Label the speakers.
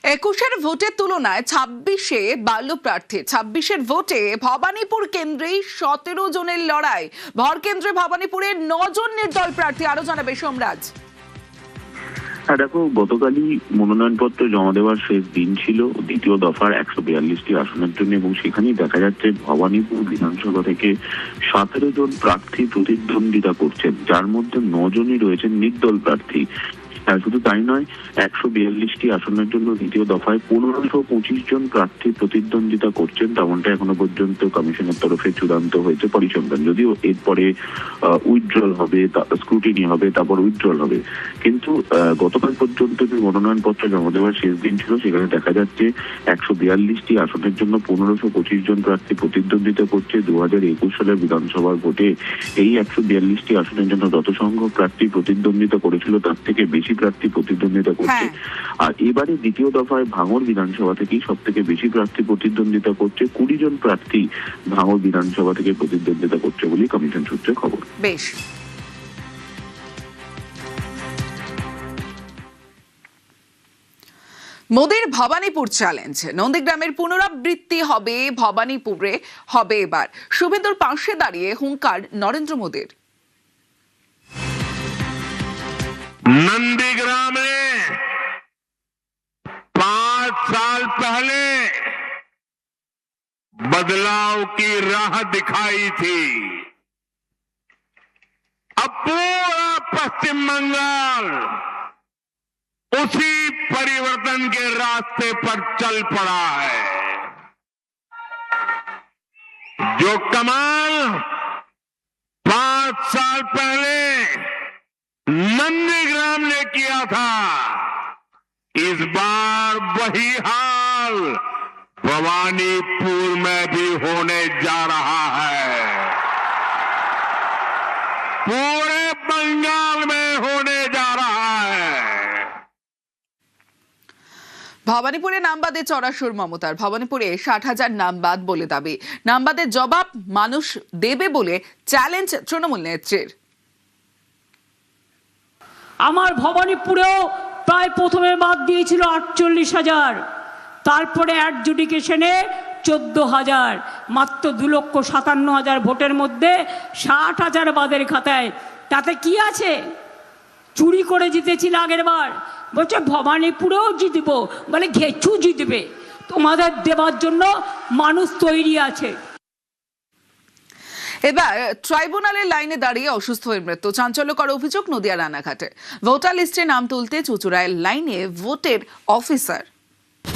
Speaker 1: 21-এর ভোটের তুলনায় 26-এ বাড়ল প্রার্থী। 26-এর ভোটে ভবানীপুর কেন্দ্রেই 17 জনের লড়াই। ভর কেন্দ্রে ভবানীপুরে 9 জন নির্দল প্রার্থী। আরো জানাবে সোমরাজ।
Speaker 2: দেখো, গতকালই মনোনয়নপত্র জমা দেওয়ার শেষ দিন ছিল দ্বিতীয় দফার 142টি আসনের জন্য, এবং সেখানেই দেখা যাচ্ছে ভবানীপুর বিধানসভা থেকে 17 জন প্রার্থী প্রতিদ্বন্দ্বিতা করছেন, যার মধ্যে 9 জনই রয়েছেন নির্দল প্রার্থী। শুধু তাই নয়, 142টি আসনের জন্য দ্বিতীয় দফায় 1525 জন প্রার্থী প্রতিদ্বন্দ্বিতা করছেন, তেমনটা এখনো পর্যন্ত কমিশনের তরফে চূড়ান্ত হয়েছে পরিসংখ্যান। যদিও এরপরে উইথড্রল হবে, স্ক্রুটিনি হবে, তারপর উইথড্রল হবে। কিন্তু গতকাল পর্যন্ত যে মনোনয়নপত্র জমা দেওয়ার শেষ দিন ছিল, সেখানে দেখা যাচ্ছে 142টি আসনের জন্য 1525 জন প্রার্থী প্রতিদ্বন্দ্বিতা করছে। 2021 সালের বিধানসভার ভোটে এই 142টি আসনের জন্য যত সংখ্যক প্রার্থী প্রতিদ্বন্দ্বিতা করেছিল, তার থেকে বেশি প্রার্থী প্রতিদ্বন্দ্বিতা করছে। আর এবারে দ্বিতীয় দফায় ভাঙড় বিধানসভা থেকেই সব থেকে বেশি প্রার্থী প্রতিদ্বন্দ্বিতা করছে। 20 জন প্রার্থী ভাঙড় বিধানসভা থেকে প্রতিদ্বন্দ্বিতা করছে বলে কমিশন সূত্রে খবর।
Speaker 1: বেশ। মোদির ভবানীপুর চ্যালেঞ্জ, নন্দীগ্রামের পুনরাবৃত্তি হবে ভবানীপুরে হবে এবার। শুভেন্দুর পাশে দাঁড়িয়ে হুঙ্কার নরেন্দ্র মোদির।
Speaker 3: नंदीग्राम ने 5 साल पहले बदलाव की राह दिखाई थी। अब पूरा पश्चिम बंगाल उसी परिवर्तन के रास्ते पर चल पड़ा है। जो कमाल 5 साल पहले नंदीग्राम ने किया था, इस बार वही हाल भवानीपुर में भी होने जा रहा है, पूरे बंगाल में होने जा रहा है।
Speaker 1: ভবানীপুরে নাম বাদে চড়া সুর মমতার। ভবানীপুরে 60,000 নাম বাদ বলে দাবি। নাম বাদের জবাব মানুষ দেবে বলে চ্যালেঞ্জ তৃণমূল নেত্রীর।
Speaker 4: আমার ভবানীপুরেও প্রায় প্রথমে বাদ দিয়েছিল 48,000, তারপরে অ্যাডজুডিকেশনে 14,000, মাত্র 2,57,000 ভোটের মধ্যে 60,000 বাদের খাতায়। তাতে কি আছে? চুরি করে জিতেছিল আগের বার, বলছে ভবানীপুরেও জিতবো, বলে ঘেচু জিতবে। তোমাদের দেওয়ার জন্য মানুষ তৈরি আছে।
Speaker 1: এবার ট্রাইব্যুনালের লাইনে দাঁড়িয়ে অসুস্থ হয়ে মৃত্যু। চাঞ্চল্যকর অভিযোগ নদিয়া রানাঘাটে। ভোটার লিস্টে নাম তুলতে চুচুড়ায় লাইনে ভোটের অফিসার।